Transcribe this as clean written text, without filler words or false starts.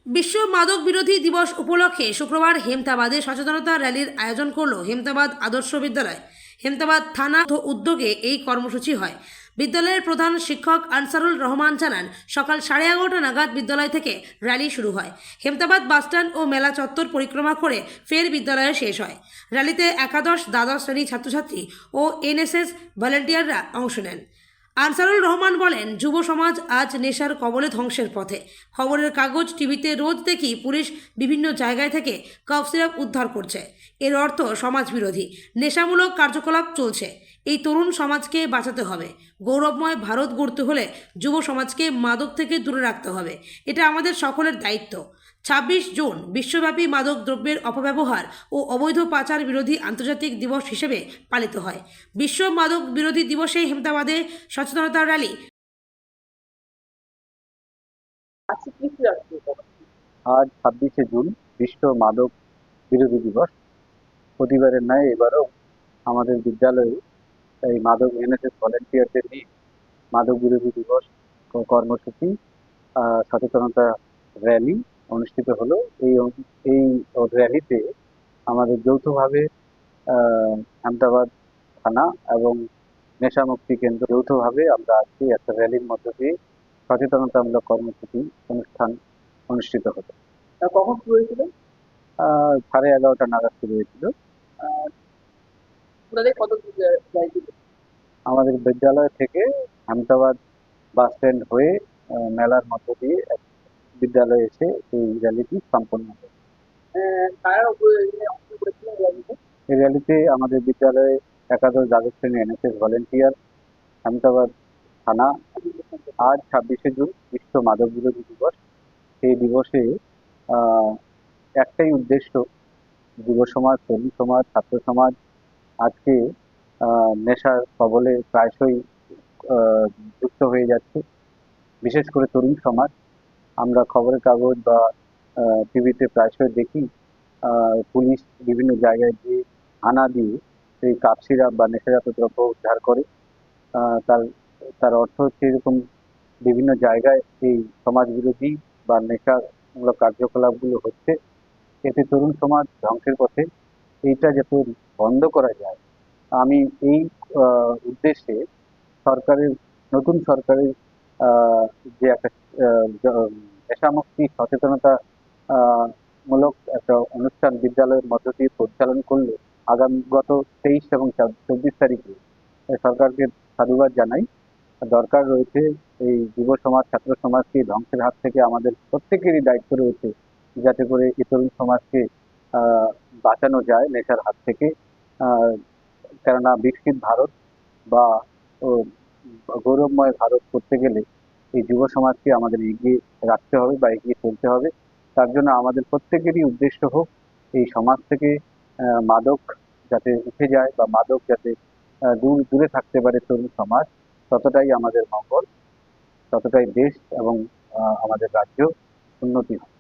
বিশ্ব মাদক বিরোধী দিবস উপলক্ষে শুক্রবার হেমতাবাদে সচেতনতা র্যালির আয়োজন করল হেমতাবাদ আদর্শ বিদ্যালয়। হেমতাবাদ থানা উদ্যোগে এই কর্মসূচি হয়। বিদ্যালয়ের প্রধান শিক্ষক আনসারুল রহমান জানান, সকাল 11:30 নাগাদ বিদ্যালয় থেকে র্যালি শুরু হয়। হেমতাবাদ বাসস্ট্যান্ড ও মেলা চত্বর পরিক্রমা করে ফের বিদ্যালয়ে শেষ হয়। র্যালিতে একাদশ দ্বাদশ শ্রেণী ছাত্রছাত্রী ও এনএসএস ভলান্টিয়াররা অংশ নেন। আনসারুল রহমান বলেন, যুব সমাজ আজ নেশার কবলে ধ্বংসের পথে। খবরের কাগজ, টিভিতে রোজ দেখি পুলিশ বিভিন্ন জায়গায় থেকে কফ সিরাপ উদ্ধার করছে। এর অর্থ সমাজ বিরোধী নেশামূলক কার্যকলাপ চলছে। এই তরুণ সমাজকে বাঁচাতে হবে। গৌরবময় ভারত গড়তে হলে যুব সমাজকে মাদক থেকে দূরে রাখতে হবে। এটা আমাদের সকলের দায়িত্ব। 26 জুন বিশ্বব্যাপী মাদক দ্রব্যের অপব্যবহার ও অবৈধ পাচার বিরোধী আন্তর্জাতিক দিবস হিসেবে পালিত হয়। বিশ্ব মাদক বিরোধী দিবসে হেমতাবাদে সচেতনতা র্যালি। আজ 26শে জুন বিশ্ব মাদক বিরোধী দিবস। প্রতিবারের ন্যায় এবারও আমাদের বিদ্যালয়ে এই মাদক এনএসএস ভলান্টিয়ারদের নিয়ে মাদক বিরোধী দিবস কর্মসূচি সচেতনতা র্যালি অনুষ্ঠিত হলো। এই র্যালিতে আমাদের যৌথভাবে আহমেদাবাদ থানা এবং নেশামুক্তি কেন্দ্র যৌথভাবে আমরা আজকে একটা র্যালির মধ্য দিয়ে সচেতনতামূলক কর্মসূচি অনুষ্ঠান অনুষ্ঠিত হলো। কখন শুরু হয়েছিল? 11:30 নাগাদ শুরু হয়েছিল। আপনাদের কত জায়গা? আমাদের বিদ্যালয় থেকে আহমেদাবাদ বাস স্ট্যান্ড হয়ে মেলার মধ্য দিয়ে বিদ্যালয়ে এসে এই র্যালিটি সম্পন্ন হয়। কারা অংশ করেছিলেন র্যালিতে? এই র্যালিতে আমাদের বিদ্যালয়ে একাদশ দ্বাদশ শ্রেণী এনএসএস ভলান্টিয়ার, আহমেদাবাদ থানা। আজ 26শে জুন বিশ্ব মাদক বিরোধী দিবস। এই দিবসে একটাই উদ্দেশ্য, যুব সমাজ, তরুণ সমাজ, ছাত্র সমাজ আজকে নেশার কবলে প্রায়শই যুক্ত হয়ে যাচ্ছে। বিশেষ করে তরুণ সমাজ। আমরা খবরের কাগজ বা টিভিতে প্রায়শই দেখি পুলিশ বিভিন্ন জায়গায় গিয়ে হানা দিয়ে এই কাপ সিরাপ বা নেশাজাত দ্রব্য উদ্ধার করে। তার তার অর্থ হচ্ছে এরকম বিভিন্ন জায়গায় এই সমাজ বিরোধী বা নেশামূলক কার্যকলাপগুলো হচ্ছে। এতে তরুণ সমাজ ধ্বংসের পথে। এইটা যাতে বন্ধ করা যায়, আমি এই উদ্দেশ্যে নতুন সরকারের যে একটা নেশামুক্তি সচেতনতা মূলক একটা অনুষ্ঠান বিদ্যালয়ের মধ্য দিয়ে পরিচালন করলে গত 23 এবং 24 তারিখে সরকারকে সাধুবাদ জানাই। দরকার রয়েছে এই যুব সমাজ, ছাত্র সমাজকে ধ্বংসের হাত থেকে আমাদের প্রত্যেকেরই দায়িত্ব রয়েছে যাতে করে এই তরুণ সমাজকে বাঁচানো যায় নেশার হাত থেকে। কেননা বিকশিত ভারত বা গৌরবময় ভারত করতে গেলে এই যুব সমাজকে আমাদের এগিয়ে রাখতে হবে বা এগিয়ে চলতে হবে। তার জন্য আমাদের প্রত্যেকেরই উদ্দেশ্য হোক এই সমাজ থেকে মাদক যাতে উঠে যায় বা মাদক যাতে দূরে থাকতে পারে তরুণ সমাজ। ততটাই আমাদের মঙ্গল, ততটাই দেশ এবং আমাদের রাজ্য উন্নতি হবে।